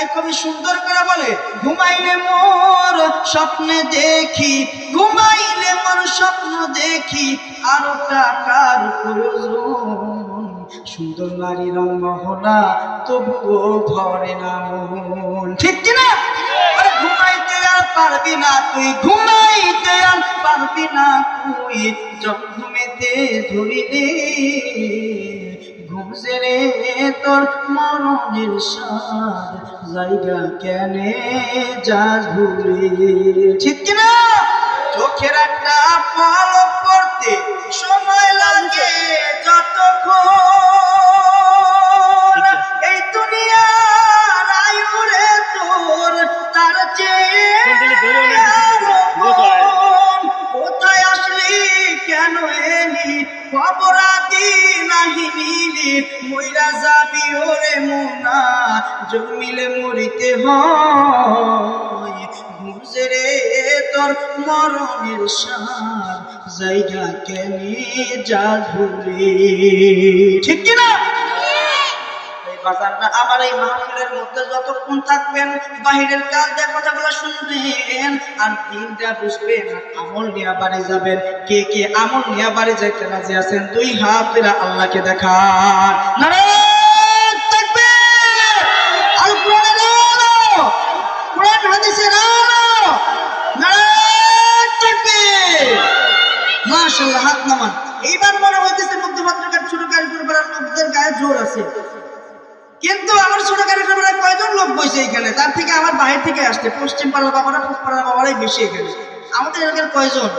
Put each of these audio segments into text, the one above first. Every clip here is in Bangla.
তাই কবি সুন্দর করে বলে, ঘুমাইলে মোর স্বপ্নে দেখি, ঘুমাইলে মোর স্বপ্ন দেখি, আরো টাকার প্রয়োজন। সুন্দর নারী রং মহলা তবুও ধরে না মন। ঠিক কিনা? আরে ঘুমাইতে আর পারবি না তুই, ঘুমাইতে আর পারবি না তুই, যখন ঘুমেতে ধরিলে ঘুমছে রে তোর মরণের সার, জায়গা কেনে যা ভুলে। ঠিক কিনা? চোখের একটা পলক পড়তে সময় লাগে যতক্ষণ, এই দুনিয়ার আয়ু রে তোর তার চেয়ে কোথায় আসলি কেন এলি, খবর আদি নাহি নিলি, মইরা যাবি ওরে মোনা, জন্মিলে মরিতে হয়, ঘুমছে রে তোর মরণের সার, জায়গা কেনে যা ভুলে। ঠিক কিনা? আমার এই মাহফিলের মধ্যে যতক্ষণ থাকবেন বাহিরের কাজ দিয়ে কথাগুলো শুনবেন আর দিনটা বুঝবেন, আমল নিয়ে বাড়ি যাবেন। কে কে আমল নিয়ে বাড়ি যাইতে রাজি আছেন? দুই হাত তুলে আল্লাহকে দেখান। নারায়ে তাকবীর! আল কোরআনের আলো, কোরআন হাদিসের আলো, নারায়ে তাকবীর! মাশাআল্লাহ, হাত নামান। এইবার মনে হইতেছে মধ্যমাত্রাকার ছোট গাড়ি করার লোকদের গায়ে জোর আছে, কিন্তু আমার ছোট গাড়ি করার কয়জন লোক বসে এখানে, তার থেকে আমার বাহির থেকে আসছে পশ্চিম পাড়ার বাবারা, পূব পাড়ার বাবারাই বেশি এখানে। আমাদের এলাকার কয়জন?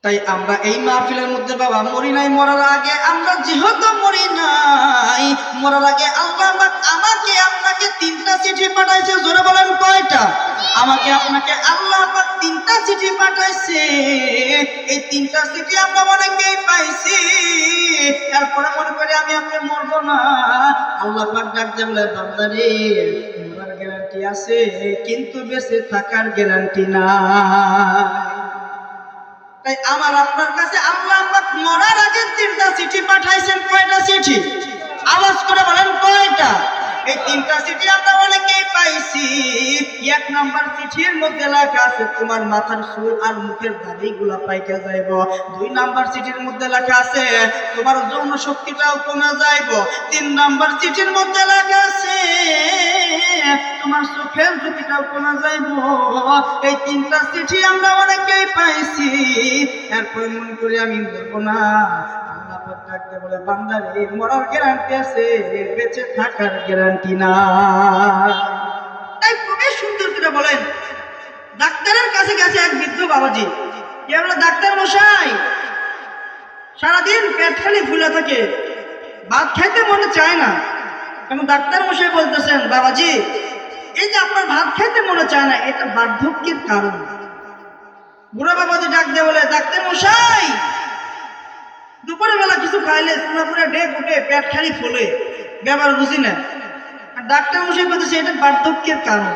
তাই আমরা এই মাহফিলের মধ্যে বাবা মরি নাই, মরার আগে আমরা যেহেতু মরি নাই, মরার আগে আল্লাহ আমাকে আপনাকে 3টা চিঠি পাঠাইছে। জোরে বলেন কয়টা? আমাকে আপনাকে আল্লাহ পাক 3টা চিঠি পাঠাইছে। এই 3টা চিঠি আমরা অনেকেই পাইছি, তারপরে মনে করি আমি আপনি মরবো না। আল্লাহ পাক ডাক দিয়ে বলে, বান্দারে মরার গ্যারান্টি আছে কিন্তু বেঁচে থাকার গ্যারান্টি না। তাই আমার আপনার কাছে আল্লাহ পাক মরার আগে 3টা চিঠি পাঠাইছেন। কয়টা চিঠি? আওয়াজ করে বলেন কয়টা? এই 3টা চিঠি আমরা অনেকেই পাইছি। 1 নাম্বার চিঠির মধ্যে লেখা আছে তোমার মাথার চুল আর মুখের দাড়িগুলা পাইকে যাইব। 2 নাম্বার চিঠির মধ্যে লেখা আছে তোমার যৌন শক্তিটাও কমে যাইব। 3 নাম্বার চিঠির মধ্যে লেখা আছে তোমার চোখের জ্যোতিটাও কমে যাইব। এই 3টা চিঠি আমরা অনেকেই পাইছি, এরপর মনে করি আমি মরবো না। আল্লাহ পাক ডাকতে বলে, বান্দারে মরার গ্যারান্টি আছে, বেঁচে থাকার গ্যারান্টি না। তাই খুবই সুন্দর করে বলেন। ডাক্তারের কাছে গেছে এক বৃদ্ধ বাবাজি, কে বলে, ডাক্তার মশাই সারাদিন পেট খালি ফুলে থাকে, ভাত খাইতে মনে চায় না। এবং ডাক্তার মশাই বলতেছেন, বাবাজি এই যে আপনার ভাত খাইতে মনে চায় না, এটা বার্ধক্যের কারণ। বুড়া বাবাজি ডাক দিয়ে বলে, ডাক্তার মশাই দুপুরে বেলা কিছু খাইলে সোনাপুরে ডেক উঠে পেট খালি ফুলে, ব্যাপার বুঝি না। আর ডাক্তার মশাই বলতেছে এটা বার্ধক্যের কারণ।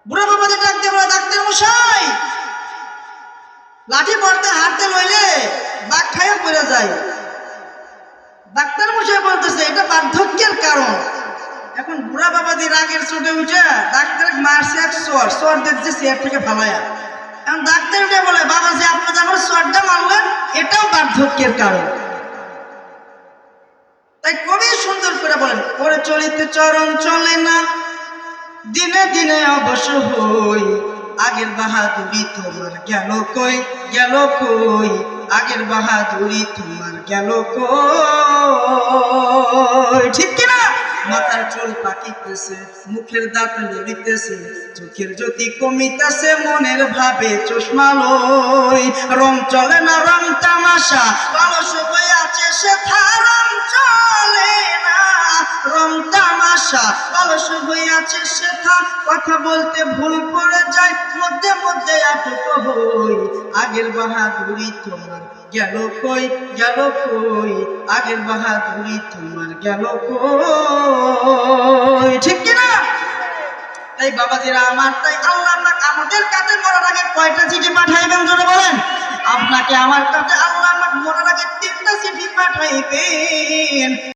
বুড়া বাবাজি ডাক দিয়ে বলে, ডাক্তার মশাই লাঠি পড়তে হাঁটতে লইলে বাঘ খাইয়া পড়ে যায়। ডাক্তার মশাই বলতেছে এটা বার্ধক্যের কারণ। এখন বুড়া বাবাজি রাগের চোটে উঠে ডাক্তার মারছে এক চর দেখছে চেয়ার থেকে ফালায়া। এখন ডাক্তার উঠে বলে, বাবাজি আপনি যখন চরটা মারলেন এটাও বার্ধক্যের কারণ। তাই খুবই সুন্দর করে বলেন, ওরে চলিতে চরণ চলে না, দিনে দিনে অবশ্য হই, আগের বাহাদুরি তোমার গেল কই, গেল কই, আগের বাহাদুরি তোমার গেল কই। ঠিক কিনা? মাথার চুল পাকিতেছে, মুখের দাঁত লড়িতেছে, চোখের জ্যোতি কমিতেছে, মনের ভাবে চশমা লই, রং চলে না রং তামাশা, অলস হয়ে আছে সেথা, রং চলে না রং তামাশা, অলস হয়ে আছে সেথা, কথা বলতে ভুল করে যায়, মধ্যে মধ্যে আটক হই, আগের বাহাদুরি তোমার গেল কই, গেল কই, আগের বাহাদুরি তোমার গেল কই। ঠিক কিনা? তাই বাবাজিরা আমার, তাই আল্লাহ আমাদের কাছে মরার আগে কয়টা চিঠি পাঠাইবেন জোরে বলেন? আপনাকে আমার কাছে আল্লাহ মরার আগে 3টা চিঠি পাঠাইবেন।